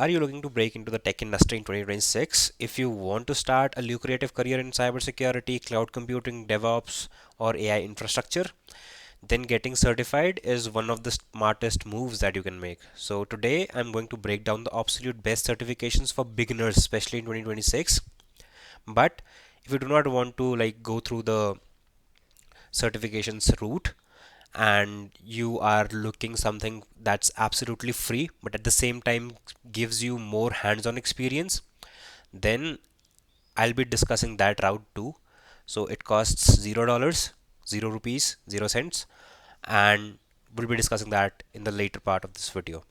Are you looking to break into the tech industry in 2026? If you want to start a lucrative career in cybersecurity, cloud computing, DevOps, or AI infrastructure, then getting certified is one of the smartest moves that you can make. So today I'm going to break down the absolute best certifications for beginners, especially in 2026. But if you do not want to go through the certifications route, and you are looking something that's absolutely free but at the same time gives you more hands-on experience, then I'll be discussing that route too. So it costs $0, 0 rupees, 0 cents, and we'll be discussing that in the later part of this video.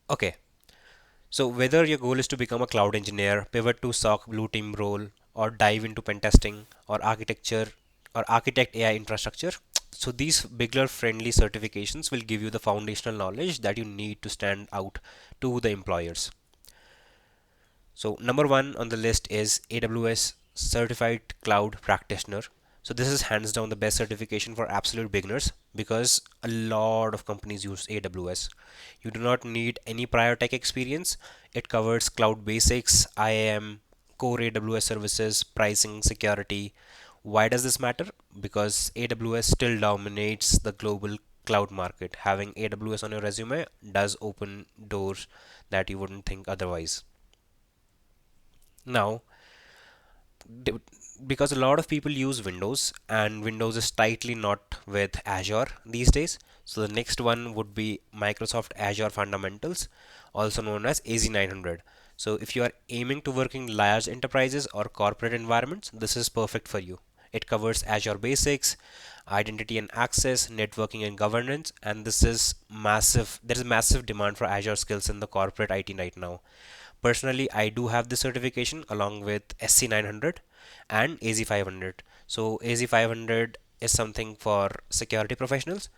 Okay, so whether your goal is to become a cloud engineer, pivot to SOC blue team role, or dive into pen testing or architecture or architect AI infrastructure, so these beginner friendly certifications will give you the foundational knowledge that you need to stand out to the employers. So number one on the list is AWS Certified Cloud Practitioner. So this is hands down the best certification for absolute beginners because a lot of companies use AWS. You do not need any prior tech experience. It covers cloud basics, IAM, core AWS services, pricing, security. Why does this matter? Because AWS still dominates the global cloud market. Having AWS on your resume does open doors that you wouldn't think otherwise. Now, because a lot of people use Windows and Windows is tightly not with Azure these days. So the next one would be Microsoft Azure Fundamentals, also known as AZ900. So if you are aiming to work in large enterprises or corporate environments, this is perfect for you. It covers Azure Basics, identity and access, networking and governance, and this is massive. There is massive demand for Azure skills in the corporate IT right now. Personally, I do have this certification along with SC900 and AZ500. So AZ500 is something for security professionals,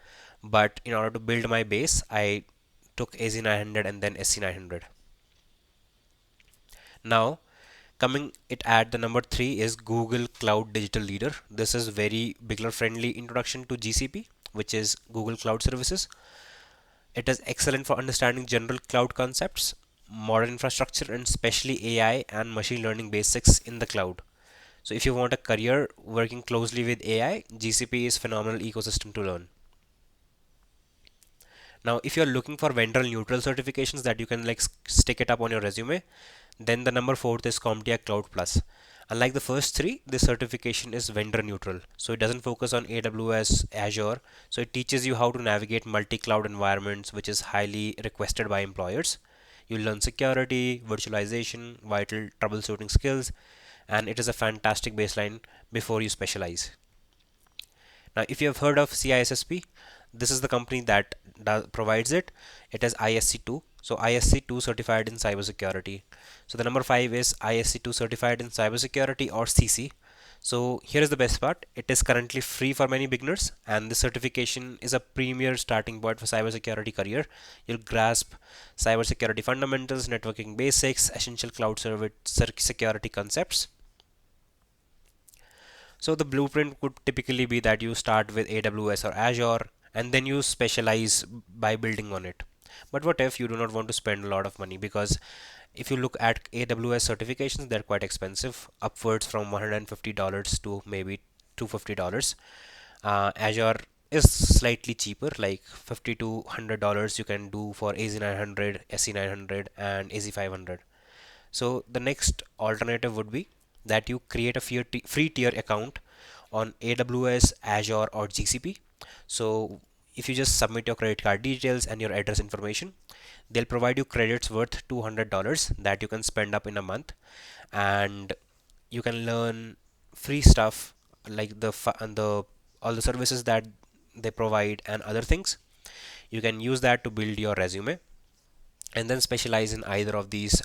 but in order to build my base, I took AZ900 and then SC900. Now, coming it at the number three is Google Cloud Digital Leader. This is very beginner friendly introduction to GCP, which is Google Cloud Services. It is excellent for understanding general cloud concepts, modern infrastructure, and especially AI and machine learning basics in the cloud. So if you want a career working closely with AI, GCP is phenomenal ecosystem to learn. Now, if you're looking for vendor neutral certifications that you can stick it up on your resume, then the number fourth is CompTIA Cloud Plus. Unlike the first three, this certification is vendor neutral. So it doesn't focus on AWS, Azure. So it teaches you how to navigate multi-cloud environments, which is highly requested by employers. You learn security, virtualization, vital troubleshooting skills, and it is a fantastic baseline before you specialize. Now, if you have heard of CISSP, this is the company that provides it. It is ISC2. So ISC2 certified in cybersecurity. So the number five is ISC2 certified in cybersecurity or CC. So here is the best part. It is currently free for many beginners, and this certification is a premier starting point for cybersecurity career. You'll grasp cybersecurity fundamentals, networking basics, essential cloud service security concepts. So the blueprint would typically be that you start with AWS or Azure and then you specialize by building on it. But what if you do not want to spend a lot of money? Because if you look at AWS certifications, they're quite expensive, upwards from $150 to maybe $250. Azure is slightly cheaper, like $50 to $100 you can do for AZ900, SC900, and AZ500. So the next alternative would be that you create a free tier account on AWS, Azure, or GCP. So if you just submit your credit card details and your address information, they'll provide you credits worth $200 that you can spend up in a month, and you can learn free stuff like the all the services that they provide and other things. You can use that to build your resume and then specialize in either of these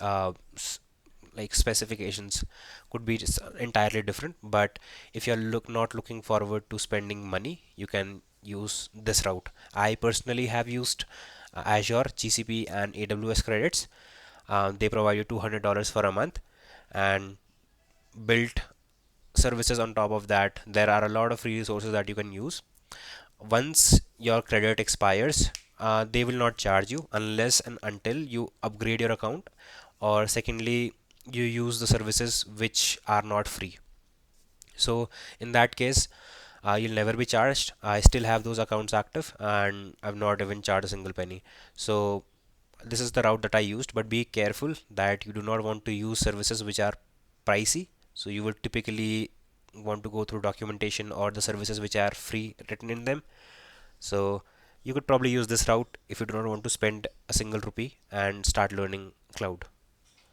specifications could be just entirely different. But if you're not looking forward to spending money, you can use this route. I personally have used Azure, GCP, and AWS credits. They provide you $200 for a month and built services on top of that. There are a lot of free resources that you can use. Once your credit expires, they will not charge you unless and until you upgrade your account, or secondly, you use the services which are not free. So in that case, you'll never be charged. I still have those accounts active and I've not even charged a single penny. So this is the route that I used, but be careful that you do not want to use services which are pricey. So you would typically want to go through documentation or the services which are free written in them. So you could probably use this route if you do not want to spend a single rupee and start learning cloud.